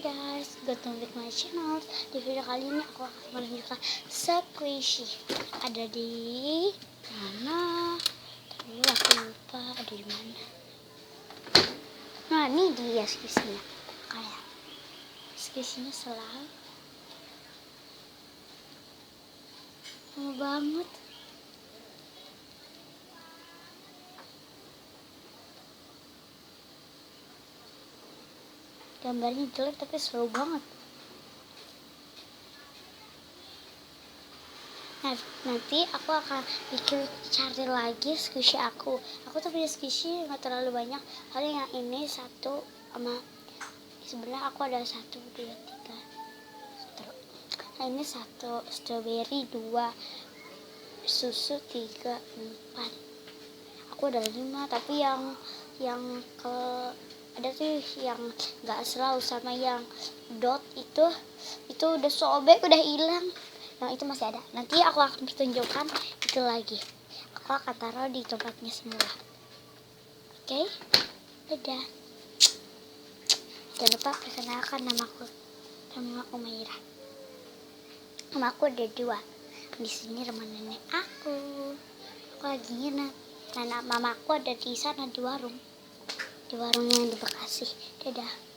guys, welcome back to my channel. Di video kali ini aku akan menunjukkan squishy. Ada di mana? Tadi aku lupa ada di mana. Nah, ini dia squishy-nya. Kayak squishy-nya selalu lama banget. Gambarnya jelek tapi seru banget. Nah, nanti aku akan bikin cari lagi squishy aku. Aku tuh punya squishy nggak terlalu banyak. Paling yang ini satu sama sebenarnya aku ada 1, 2, 3. Nah, ini 1 strawberry, 2 susu, 3, 4. Aku ada 5, tapi yang ke ada tuh yang nggak selalu sama yang dot itu udah sobek, udah hilang. Yang itu masih ada. Nanti aku akan tunjukkan itu lagi. Aku akan taruh di tempatnya semula. Oke? Dadah. Jangan lupa perkenalkan namaku. Nama aku Maira. Nama aku ada 2. Di sini rumah nenek aku. Aku lagi nginep. Nah, mamaku ada di sana di warung. Di warung yang di Bekasi. Dadah.